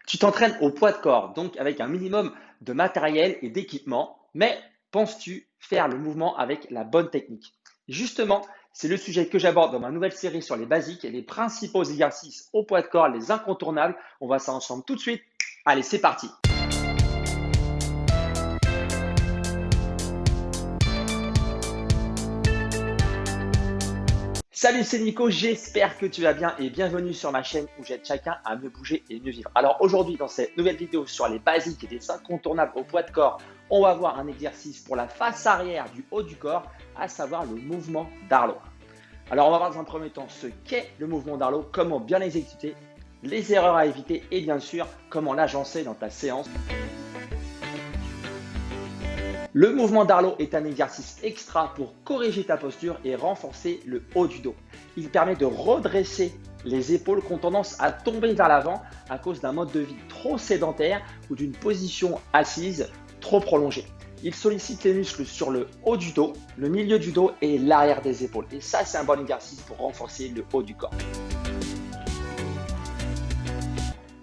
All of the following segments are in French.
Tu t'entraînes au poids de corps, donc avec un minimum de matériel et d'équipement, mais penses-tu faire le mouvement avec la bonne technique? Justement, c'est le sujet que j'aborde dans ma nouvelle série sur les basiques et les principaux exercices au poids de corps, les incontournables. On voit ça ensemble tout de suite. Allez, c'est parti! Salut, c'est Nico, j'espère que tu vas bien et bienvenue sur ma chaîne où j'aide chacun à mieux bouger et mieux vivre. Alors aujourd'hui, dans cette nouvelle vidéo sur les basiques et les incontournables au poids de corps, on va voir un exercice pour la face arrière du haut du corps, à savoir le mouvement d'Arlo. Alors on va voir dans un premier temps ce qu'est le mouvement d'Arlo, comment bien l'exécuter, les erreurs à éviter et bien sûr comment l'agencer dans ta séance. Le mouvement d'Arlo est un exercice extra pour corriger ta posture et renforcer le haut du dos. Il permet de redresser les épaules qui ont tendance à tomber vers l'avant à cause d'un mode de vie trop sédentaire ou d'une position assise trop prolongée. Il sollicite les muscles sur le haut du dos, le milieu du dos et l'arrière des épaules. Et ça, c'est un bon exercice pour renforcer le haut du corps.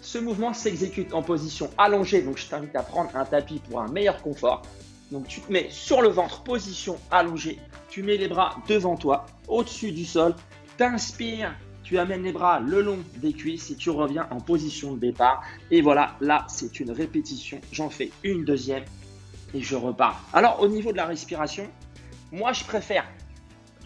Ce mouvement s'exécute en position allongée, donc je t'invite à prendre un tapis pour un meilleur confort. Donc tu te mets sur le ventre, position allongée, tu mets les bras devant toi, au-dessus du sol, t'inspires, tu amènes les bras le long des cuisses et tu reviens en position de départ. Et voilà, là c'est une répétition, j'en fais une deuxième et je repars. Alors au niveau de la respiration, moi je préfère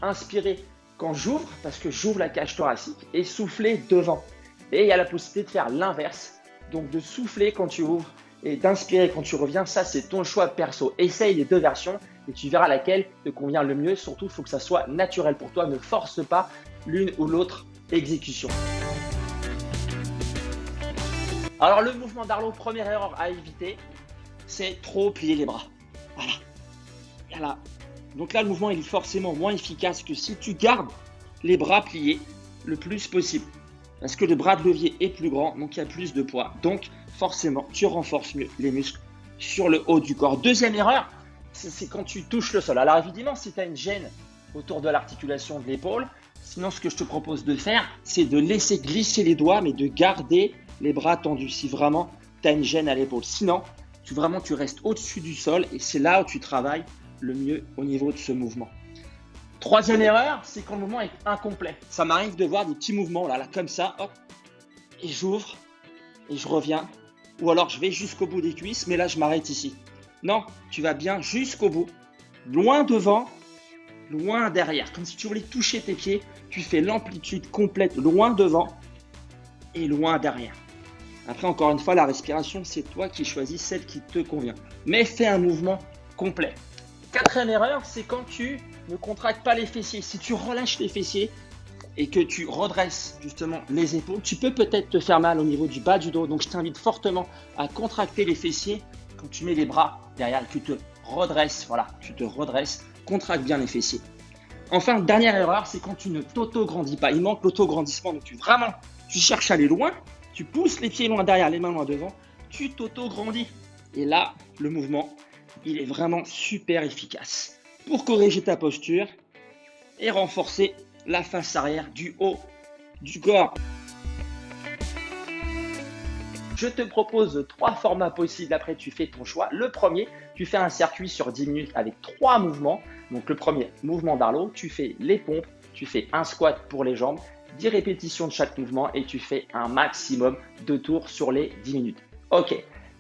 inspirer quand j'ouvre parce que j'ouvre la cage thoracique et souffler devant. Et il y a la possibilité de faire l'inverse, donc de souffler quand tu ouvres et d'inspirer quand tu reviens, ça c'est ton choix perso. Essaye les deux versions et tu verras laquelle te convient le mieux. Surtout, il faut que ça soit naturel pour toi. Ne force pas l'une ou l'autre exécution. Alors le mouvement d'Arlo, première erreur à éviter, c'est trop plier les bras. Voilà. Voilà. Donc là, le mouvement il est forcément moins efficace que si tu gardes les bras pliés le plus possible. Parce que le bras de levier est plus grand, donc il y a plus de poids. Donc forcément, tu renforces mieux les muscles sur le haut du corps. Deuxième erreur, c'est quand tu touches le sol. Alors évidemment, si tu as une gêne autour de l'articulation de l'épaule, sinon ce que je te propose de faire, c'est de laisser glisser les doigts, mais de garder les bras tendus si vraiment tu as une gêne à l'épaule. Sinon, tu restes au-dessus du sol et c'est là où tu travailles le mieux au niveau de ce mouvement. Troisième erreur, c'est quand le mouvement est incomplet. Ça m'arrive de voir des petits mouvements là comme ça, hop, et j'ouvre et je reviens. Ou alors je vais jusqu'au bout des cuisses, mais là je m'arrête ici. Non, tu vas bien jusqu'au bout, loin devant, loin derrière. Comme si tu voulais toucher tes pieds, tu fais l'amplitude complète loin devant et loin derrière. Après, encore une fois, la respiration, c'est toi qui choisis celle qui te convient. Mais fais un mouvement complet. Quatrième erreur, c'est quand tu ne contractes pas les fessiers. Si tu relâches les fessiers et que tu redresses justement les épaules, tu peux peut-être te faire mal au niveau du bas du dos. Donc, je t'invite fortement à contracter les fessiers quand tu mets les bras derrière et que tu te redresses. Voilà, tu te redresses, contracte bien les fessiers. Enfin, dernière erreur, c'est quand tu ne t'auto-grandis pas. Il manque l'autograndissement. Donc, tu cherches à aller loin, tu pousses les pieds loin derrière, les mains loin devant, tu t'auto-grandis. Et là, le mouvement, il est vraiment super efficace pour corriger ta posture et renforcer la face arrière du haut du corps. Je te propose 3 formats possibles, après tu fais ton choix. Le premier, tu fais un circuit sur 10 minutes avec 3 mouvements. Donc le premier, mouvement d'Arlo, tu fais les pompes, tu fais un squat pour les jambes, 10 répétitions de chaque mouvement et tu fais un maximum de tours sur les 10 minutes. Ok.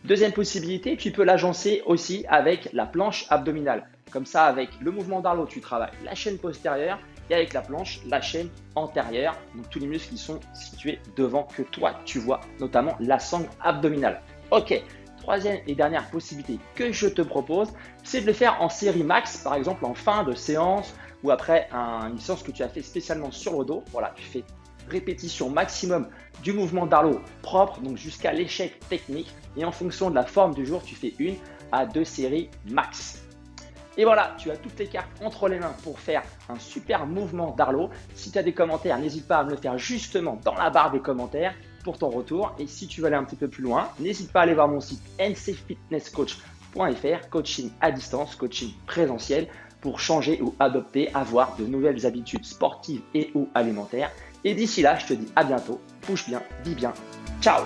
Deuxième possibilité, tu peux l'agencer aussi avec la planche abdominale. Comme ça, avec le mouvement d'Arlo, tu travailles la chaîne postérieure et avec la planche, la chaîne antérieure. Donc tous les muscles qui sont situés devant que toi, tu vois, notamment la sangle abdominale. Ok. Troisième et dernière possibilité que je te propose, c'est de le faire en série max, par exemple en fin de séance ou après une séance que tu as fait spécialement sur le dos. Voilà, tu fais répétition maximum du mouvement d'Arlo propre, donc jusqu'à l'échec technique. Et en fonction de la forme du jour, tu fais 1 à 2 séries max. Et voilà, tu as toutes les cartes entre les mains pour faire un super mouvement d'Arlo. Si tu as des commentaires, n'hésite pas à me le faire justement dans la barre des commentaires pour ton retour. Et si tu veux aller un petit peu plus loin, n'hésite pas à aller voir mon site ncfitnesscoach.fr, coaching à distance, coaching présentiel pour changer ou adopter, avoir de nouvelles habitudes sportives et ou alimentaires. Et d'ici là, je te dis à bientôt, bouge bien, vis bien, ciao!